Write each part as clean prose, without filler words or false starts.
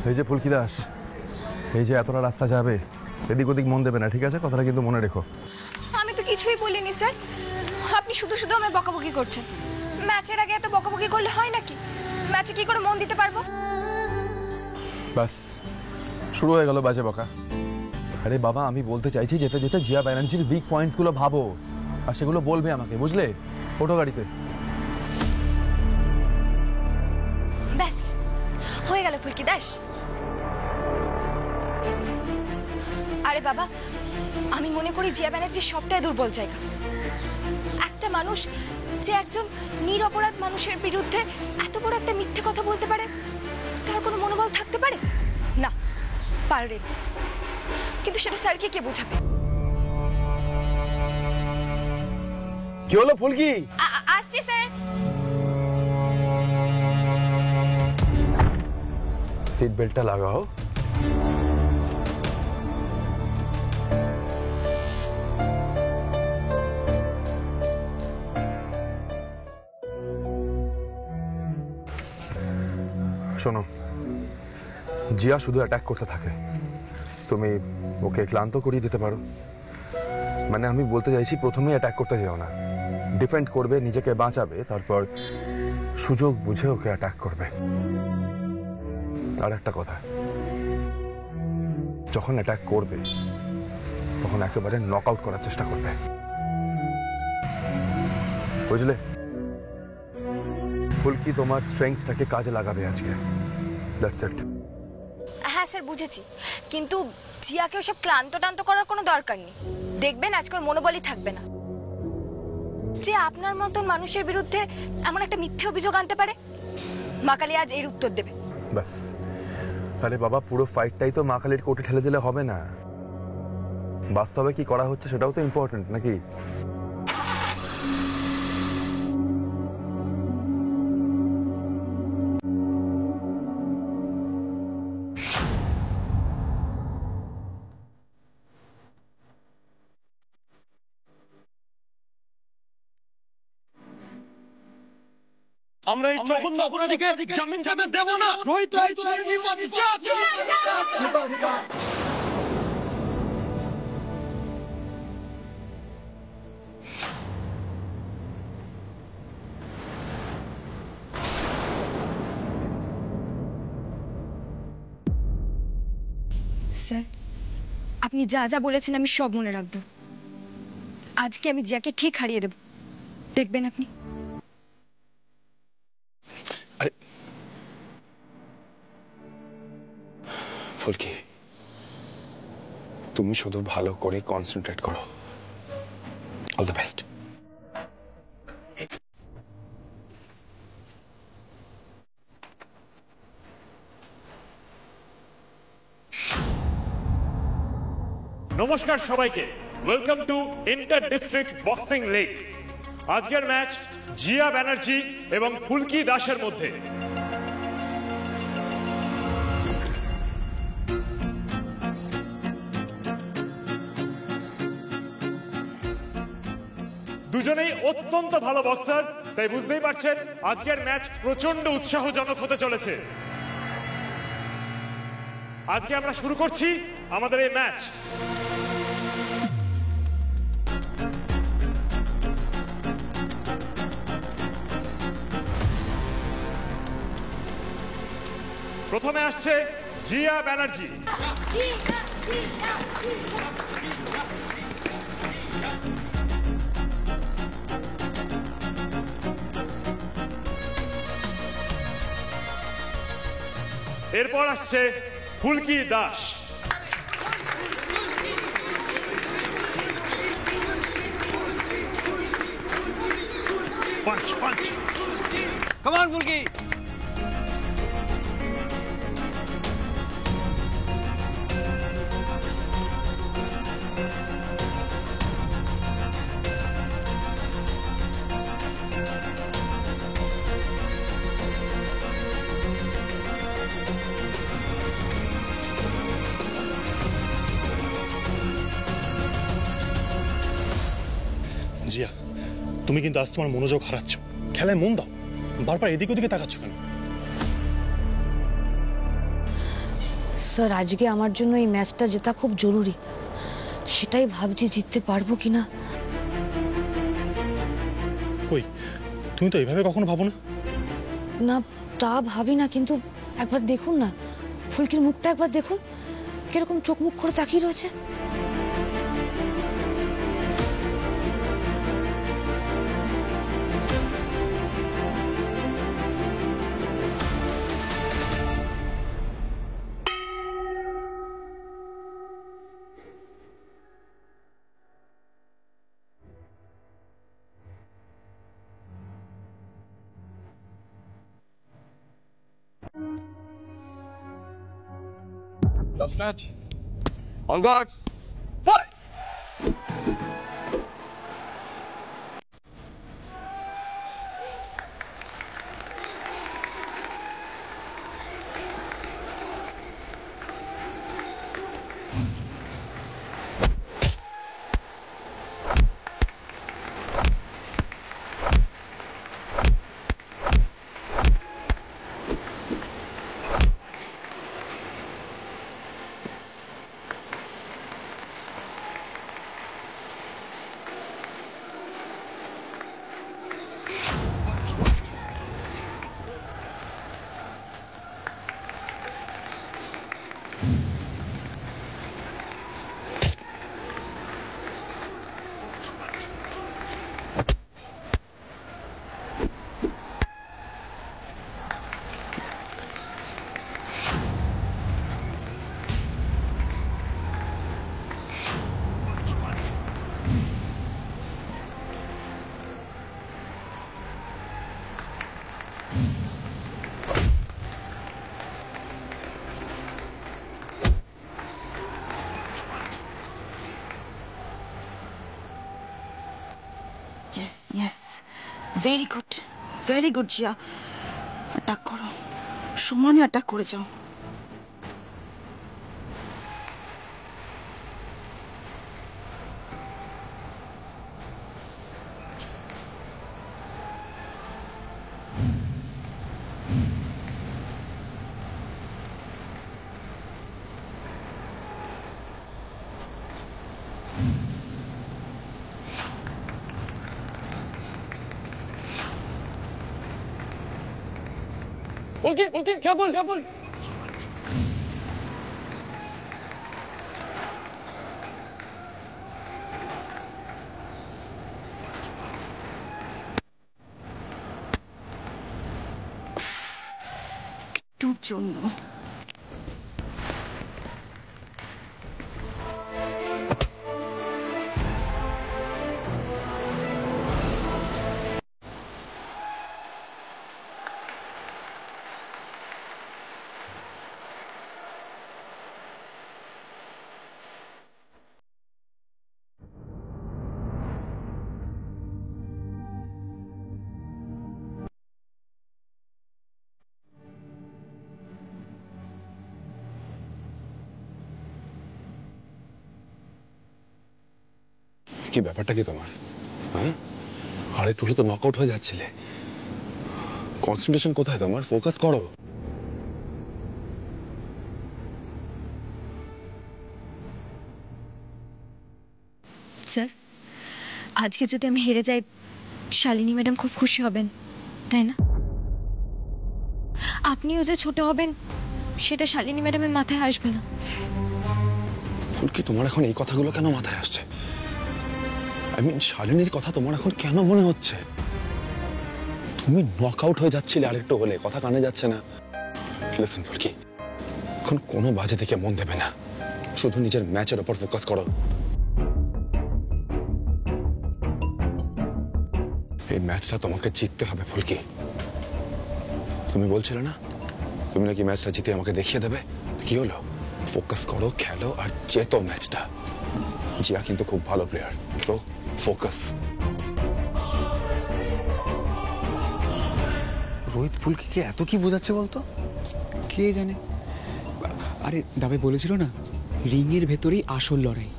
এই যে ফুলকি দাস, এই যে এতটা রাস্তা যাবে, এদিক ওদিক মন দেবে না, ঠিক আছে? কথাটা কিন্তু মনে রেখো। আমি তো কিছুই বলিনি স্যার, আপনি শুধু শুধু আমায় বকাবকি করছেন। ম্যাচের আগে এত বকাবকি করলে হয় নাকি? ম্যাচে কি করে মন দিতে পারবো? বাস শুরু হয়ে গেল বাজে বকা। আরে বাবা, আমি বলতে চাইছি যেতে যেতে জিয়া ব্যানার্জির উইক পয়েন্টসগুলো ভাবো, আর সেগুলো বলবে আমাকে, বুঝলে? ওঠো গাড়িতে। ব্যাস হয়ে গেল ফুলকি দাস। আরে বাবা, আমি মনে করি জিয়া ব্যানার্জির সবটাই দুর্বল জায়গা। একটা মানুষ যে একজন নিরপরাধ মানুষের বিরুদ্ধে এত বড় একটা মিথ্যে কথা বলতে পারে, তার কোনো মনোবল থাকতে পারে না? পারে, কিন্তু সেটা স্যারকে কে বোঝাবে? কি হলো ফুলকি? আসছি স্যার। সিট বেল্টটা লাগাও। শোনো, জিয়া শুধু অ্যাটাক করতে থাকে, তুমি ওকে ক্লান্ত করিয়ে দিতে পারো। মানে আমি বলতে চাইছি, প্রথমেই অ্যাটাক করতে যেও না, ডিফেন্ড করবে, নিজেকে বাঁচাবে, তারপর সুযোগ বুঝে ওকে অ্যাটাক করবে। আর একটা কথা, যখন অ্যাটাক করবে তখন একেবারে নক আউট করার চেষ্টা করবে, বুঝলে? ফুলকি তোমার স্ট্রেংথটাকে কাজে লাগাবে আজকে, দ্যাটস ইট। হ্যাঁ স্যার, বুঝেছি, কিন্তু জিয়াকে ওসব ক্লান্ত টান্ত করার কোনো দরকার নেই। দেখবেন আজকাল মনোবলই থাকবে না। যে আপনার মতন মানুষের বিরুদ্ধে এমন একটা মিথ্যে অভিযোগ আনতে পারে, মা কালী আজ এর উত্তর দেবে। ব্যাস। আরে বাবা, পুরো ফাইটটাই তো মা কালীর কোর্টে ঠেলে দিলে হবে না, বাস্তবে কি করা হচ্ছে সেটাও তো ইম্পর্টেন্ট, নাকি? আমরা এই জঘন্য অপরাধীকে জামিন দেব না। রোহিত স্যার, আপনি যা যা বলেছেন আমি সব মনে রাখবো। আজকে আমি জিয়াকে ঠিক হারিয়ে দেব, দেখবেন আপনি। আরে ফুলকি, তুমি শুধু ভালো করে কনসেন্ট্রেট করো। All the best. নমস্কার সবাইকে, welcome to inter district boxing league. আজকের ম্যাচ জিয়া ব্যানার্জি এবং ফুলকি দাসের মধ্যে। দুজনেই অত্যন্ত ভালো বক্সার, তাই বুঝতেই পারছেন আজকের ম্যাচ প্রচন্ড উৎসাহজনক হতে চলেছে। আজকে আমরা শুরু করছি আমাদের এই ম্যাচ। প্রথমে আসছে জিয়া ব্যানার্জি। এরপর আসছে ফুলকি দাস। পাঁচ পাঁচ, Come on, Fulki! জিয়া, তুমি কিন্তু আজ তোমার মনোযোগ হারাচ্ছ। খেলায় মন দাও, বারবার এদিক ওদিকে তাকাচ্ছ কেন? স্যার আজকে আমার জন্য এই ম্যাচটা জেতা খুব জরুরি, সেটাই ভাবছি জিততে পারবো কিনা। কই, তুমি তো এইভাবে কখনো ভাবো না। না তা ভাবি না, কিন্তু একবার দেখুন না, ফুলকির মুখটা একবার দেখুন, কিরকম চোখ মুখ করে তাকিয়ে রয়েছে। Love snatch. On guards. Fight! Yes yes, very good Zia. Attack করো, সমানে অ্যাটাক করে যাও। Okay, careful. একটুর জন্য কি ব্যাপারটা কি তোমার? হ্যাঁ, আর একটু হলে তো নকআউট হয়ে যাচ্ছিলে। কনসেন্ট্রেশন কোথায় তোমার? ফোকাস করো। স্যার আজকে যদি আমি হেরে যাই, শালিনী ম্যাডাম খুব খুশি হবেন, তাই না? আপনিও যে ছোট হবেন সেটা শালিনী ম্যাডামের মাথায় আসবে না। ফুলকি, তোমার এখন এই কথাগুলো কেন মাথায় আসছে? শালিনীর কথা তোমার এখন কেন মনে হচ্ছে? তুমি নকআউট হয়ে যাচ্ছিলে, আরেকটু হলে কথা কানে যাচ্ছে না। লিসেন ফুলকি, এখন কোনো বাজে দিকে মন দেবে না, শুধু নিজের ম্যাচের উপর ফোকাস করো। এই ম্যাচটা তোমাকে জিততে হবে ফুলকি। তুমি বলছিলে না তুমি নাকি ম্যাচটা জিতে আমাকে দেখিয়ে দেবে? কি হলো? ফোকাস করো, খেলো আর জেতো ম্যাচটা। জিয়া কিন্তু খুব ভালো প্লেয়ার, তো ফোকাস। রোহিত ফুলকিকে এত কি বোঝাচ্ছে বলতো? কে জানে। আরে দাবাই বলেছিল না, রিংয়ের ভেতরেই আসল লড়াই।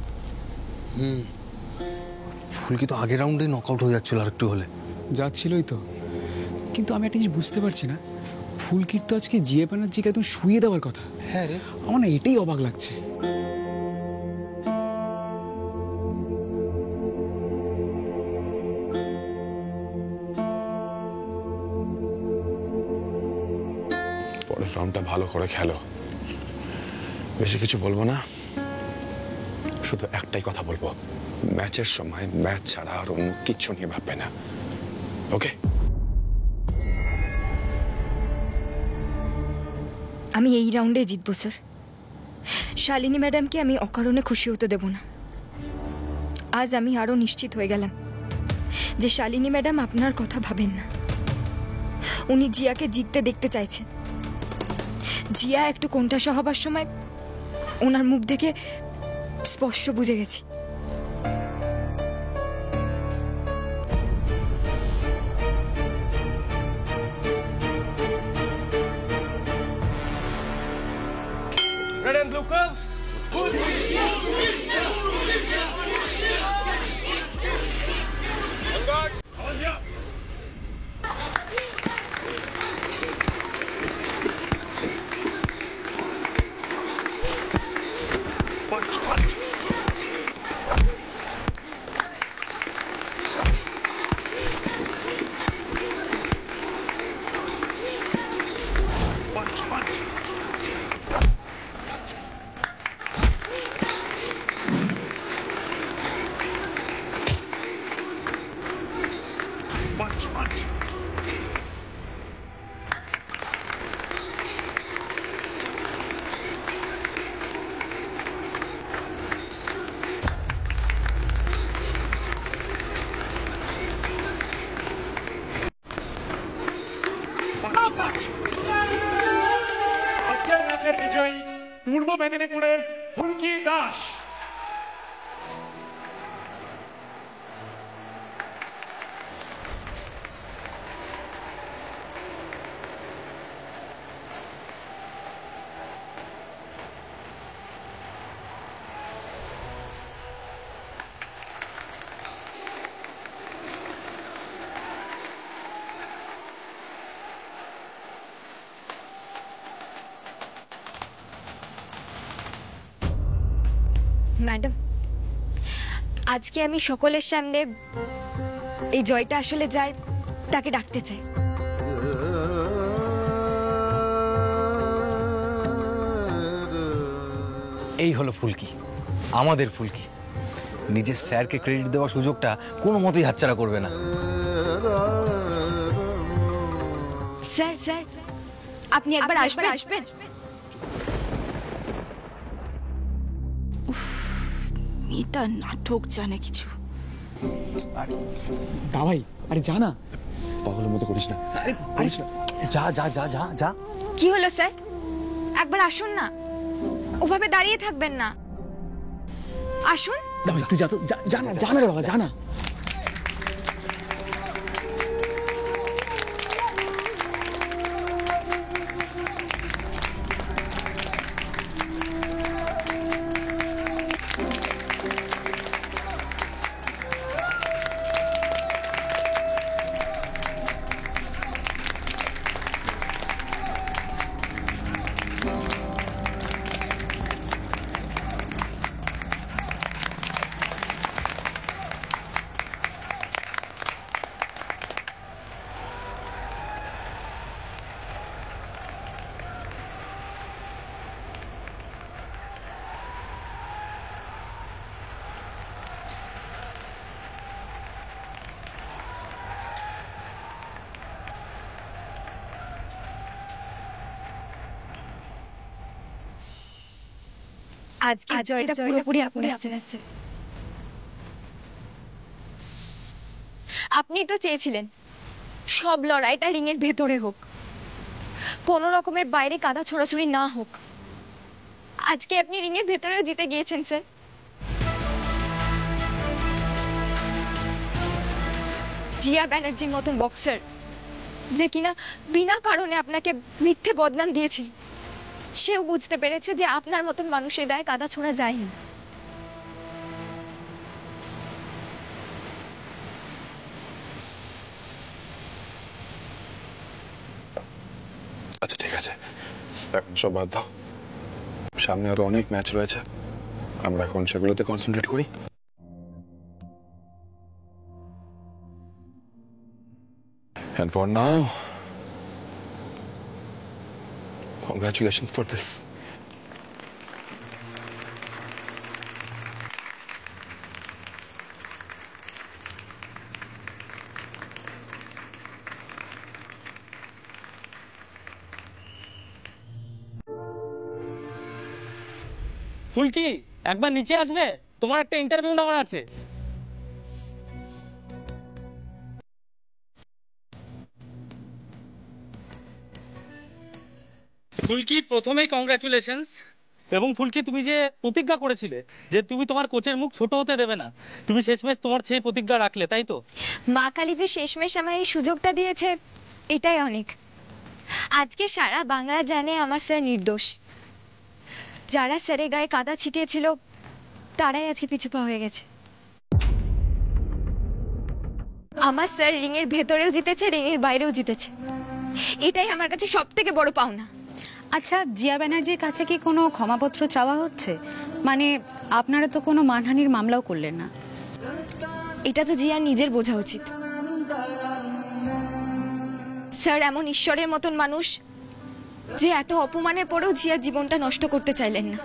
ফুলকি তো আগের রাউন্ডে নকআউট হয়ে যাচ্ছিল, আর একটু হলে যাচ্ছিলই তো। কিন্তু আমি একটা জিনিস বুঝতে পারছি না, ফুলকির তো আজকে জিয়া ব্যানার্জিকে একদম শুয়ে দেওয়ার কথা। হ্যাঁ রে, আমার না এটাই অবাক লাগছে। পরের রাউন্ডটা ভালো করে খেলো, বেশি কিছু বলবো না, শুধু একটাই কথা বলবো, ম্যাচের সময় ম্যাচ ছাড়া আর অন্য কিচ্ছু নিয়ে ভাববে না, ওকে? আমি এই রাউন্ডে জিতবো স্যার। শালিনী ম্যাডামকে আমি অকারণে খুশি হতে দেব না। আজ আমি আরো নিশ্চিত হয়ে গেলাম যে শালিনী ম্যাডাম আপনার কথা ভাবেন না, উনি জিয়াকে জিততে দেখতে চাইছেন। জিয়া একটু কোণঠাসা হবার সময় ওনার মুখ দেখে স্পষ্ট বুঝে গেছি। Red and blue curls. On guard. আজকের ম্যাচের বিজয়ী পূর্ব মেদিনীপুরের ফুলকি দাস। ম্যাডাম, আজকে আমি সকলের সামনে এই জয়টা আসলে যার, তাকে ডাকতে চাই। এই হলো ফুলকি, আমাদের ফুলকি। নিজের স্যারকে ক্রেডিট দেওয়ার সুযোগটা কোনো মতেই হাতছাড়া করবে না। স্যার স্যার, আপনি একবার আসবেন? মেয়েটা নাটক জানে কিছু। দাবাই, আরে যা না। পাগলের মতো করিস না, করিস না। যা যা যা যা যা। কি হলো স্যার? একবার আসুন না, ওভাবে দাঁড়িয়ে থাকবেন না, আসুন। দাবাই তুই যা তো, যা না, যা না রে বাবা, যা না। আজকে জয়টা পুরোপুরি আপনার স্যার। আপনি তো চেয়েছিলেন সব লড়াইটা রিং এর ভেতরে হোক, কোনো রকমের বাইরে কাদা ছোড়াছুড়ি না হোক। আজকে আপনি রিং এর ভেতরেও জিতে গিয়েছেন স্যার। জিয়া ব্যানার্জির মতন বক্সার, যে কিনা বিনা কারণে আপনাকে মিথ্যে বদনাম দিয়েছিল, সেও বুঝতে পেরেছে যে আপনার মতন মানুষের গায়ে কাদা ছোড়া যায় না। আচ্ছা ঠিক আছে, এখন সব বাদ দাও, সামনে আরো অনেক ম্যাচ রয়েছে, আমরা এখন সেগুলোতে কনসেন্ট্রেট করি। And for now, congratulations for this. ফুলকি একবার নিচে আসবে, তোমার একটা ইন্টারভিউ নেওয়ার আছে। ফুলকি প্রথমেই কংগ্রাচুলেশনস। এবং ফুলকি, তুমি যে প্রতিজ্ঞা করেছিলে যে তুমি তোমার কোচের মুখ ছোট হতে দেবে না, তুমি শেষমেশ তোমার সেই প্রতিজ্ঞা রাখলে, তাই তো? মা কালী যে শেষমেশ আমায় এই সুযোগটা দিয়েছে, এটাই অনেক। আজকে সারা বাংলা জানে আমার স্যার নির্দোষ। যারা স্যারের গায়ে কাদা ছিটিয়েছিল তারাই আজকে পিছুপা হয়ে গেছে। আমার স্যার রিং এর ভেতরেও জিতেছে, রিং এর বাইরেও জিতেছে, এটাই আমার কাছে সব থেকে বড় পাওনা। আচ্ছা, জিয়া ব্যানার্জির কাছে কি কোনো ক্ষমাপত্র চাওয়া হচ্ছে? মানে আপনারা তো কোনো মানহানির মামলাও করলেন না। এটা তো জিয়া নিজের বোঝা উচিত। স্যার এমন ঈশ্বরের মতন মানুষ যে এত অপমানের পরেও জিয়ার জীবনটা নষ্ট করতে চাইলেন না।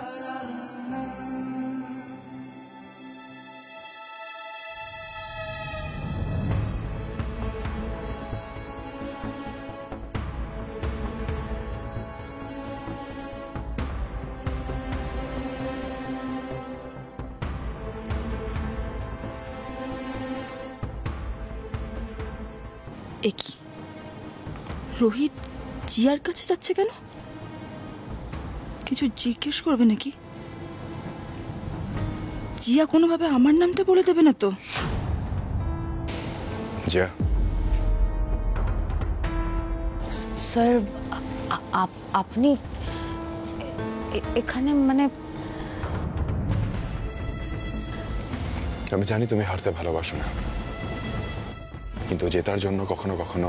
একি রোহিত জিয়ার কাছে যাচ্ছে কেন? কিছু জিজ্ঞেস করবে নাকি? জিয়া কোনোভাবে আমার নামটা বলে দেবে না তো? জিয়া, স্যার আপনি এখানে মানে আমি জানি তুমি হারতে ভালোবাসো না, কিন্তু জেতার জন্য কখনো কখনো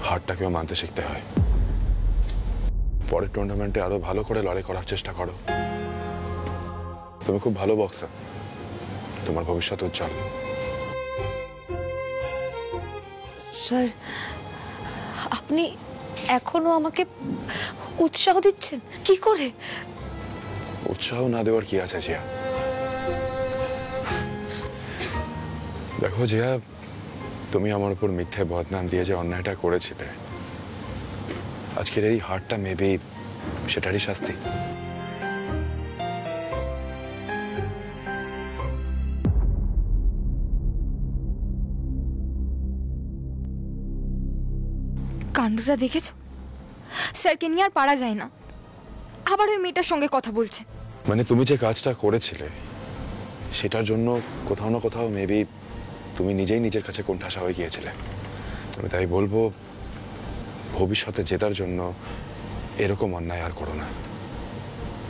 হারটাকেও মানতে শিখতে হয়। পরের টুর্নামেন্টে আরো ভালো করে লড়াই করার চেষ্টা করো। তুমি খুব ভালো বক্সার, তোমার ভবিষ্যৎ উজ্জ্বল। স্যার আপনি এখনো আমাকে উৎসাহ দিচ্ছেন কি করে? উৎসাহ না দেওয়ার কি আছে জিয়া? দেখো জিয়া, তুমি আমার উপর মিথ্যে বদনাম দিয়ে যে অন্যায়টা করেছিলে, আজকের এই হারটা মেবি সেটারই শাস্তি। কাণ্ডটা দেখেছো? স্যারকে নিয়ে আর পারা যায় না, আবার ওই মেয়েটার সঙ্গে কথা বলছে। মানে তুমি যে কাজটা করেছিলে সেটার জন্য কোথাও না কোথাও মেবি তুমি নিজেই নিজের কাছে কোণঠাসা হয়ে গিয়েছিলে। আমি তাই বলবো, ভবিষ্যতে জেতার জন্য এরকম অন্যায় আর করো না,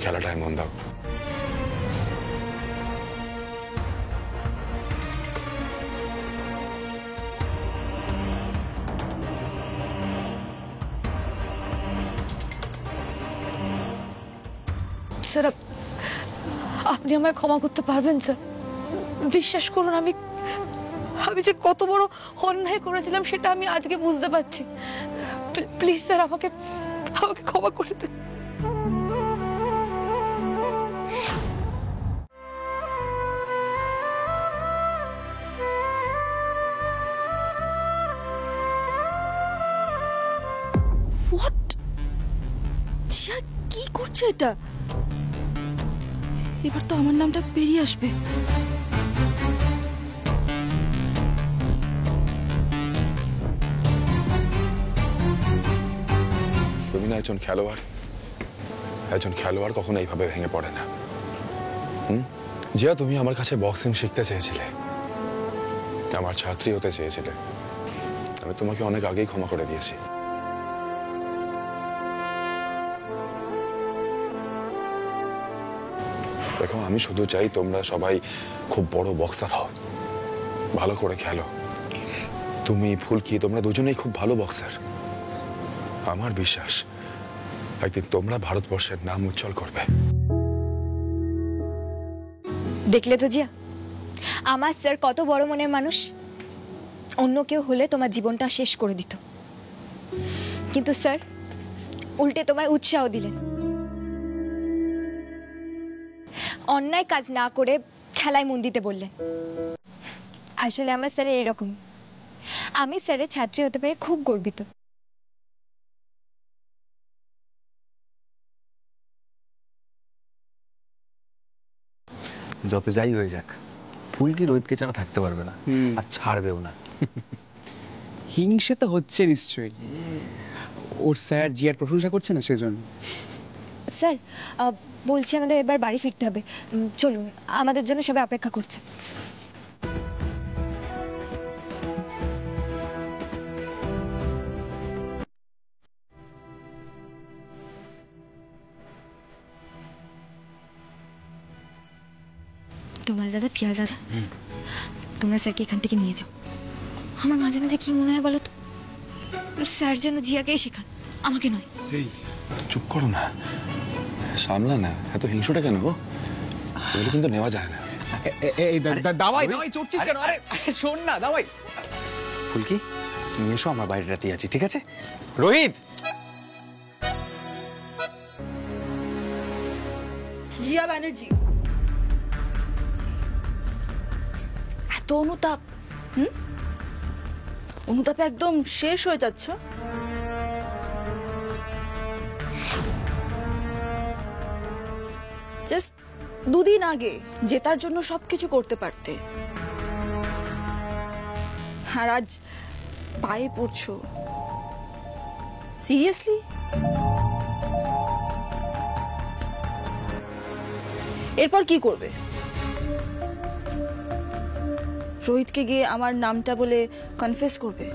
খেলাটায় মন দাও। স্যার আপনি আমায় ক্ষমা করতে পারবেন স্যার? বিশ্বাস করুন, আমি যে কত বড় অন্যায় করেছিলাম সেটা আমি আজকে বুঝতে পারছি। প্লিজ স্যার আমাকে ক্ষমা করে দেন। হোয়াট? জিয়া কি করছে এটা? এবার তো আমার নামটা বেরিয়ে আসবে। তুমি না একজন খেলোয়াড় কখনো এইভাবে ভেঙে পড়ে না। জিয়া, তুমি আমার কাছে বক্সিং শিখতে চেয়েছিলে, আমার ছাত্রী হতে চেয়েছিলে, আমি তোমাকে অনেক আগেই ক্ষমা করে দিয়েছি। দেখো, আমি শুধু চাই তোমরা সবাই খুব বড় বক্সার হও, ভালো করে খেলো। তুমি ফুলকি, তোমরা দুজনেই খুব ভালো বক্সার। আমার বিশ্বাস একদিন তোমরা ভারতবর্ষের নাম উজ্জ্বল করবে। দেখলে তো জিয়া, আমার স্যার কত বড় মনের মানুষ। অন্য কেউ হলে তোমার জীবনটা শেষ করে দিত, কিন্তু স্যার উল্টে তোমায় উৎসাহ দিলেন। অন্যায় কাজ না করে খেলায় মন দিতে বললেন। আসলে আমার স্যার এরকম। আমি স্যারের ছাত্রী হতে পেরে খুব গর্বিত। যত যাই হয়ে যাক, ফুলকি রোহিতকে ছাড়া থাকতে পারবে না, আর ছাড়বেও না। হিংসে তো হচ্ছে নিশ্চয়ই, ওর স্যার জিয়ার প্রশংসা করছে না সেজন্য। স্যার বলছি আমাদের এবার বাড়ি ফিরতে হবে। চলুন, আমাদের জন্য সবাই অপেক্ষা করছে। তোমার দাদা, পিয়াল দাদা, তোমরা স্যারকে এখান থেকে নিয়ে যাও। আমার মাঝে মাঝে কি মনে হয় বলো তো, স্যার যেন জিয়াকেই শেখান, আমাকে নয়। এই চুপ করো না, সামলা না, এত হিংসুটা কেন? এগুলো কিন্তু নেওয়া যায় না। এই দাওয়াই দাওয়াই চড়ছিস কেন? আরে শোন না দাওয়াই। ফুলকি, তুমি এসো, আমার বাইরে রাতে আছি, ঠিক আছে? রোহিত, জিয়া ব্যানার্জি, এত অনুতাপ, অনুতাপে একদম শেষ হয়ে যাচ্ছ। জাস্ট দুদিন আগে জেতার জন্য সবকিছু করতে পারতে, আর আজ পায়ে পড়ছো। সিরিয়াসলি? এরপর কি করবে? রোহিতকে গিয়ে আমার নামটা বলে কনফেস করবে?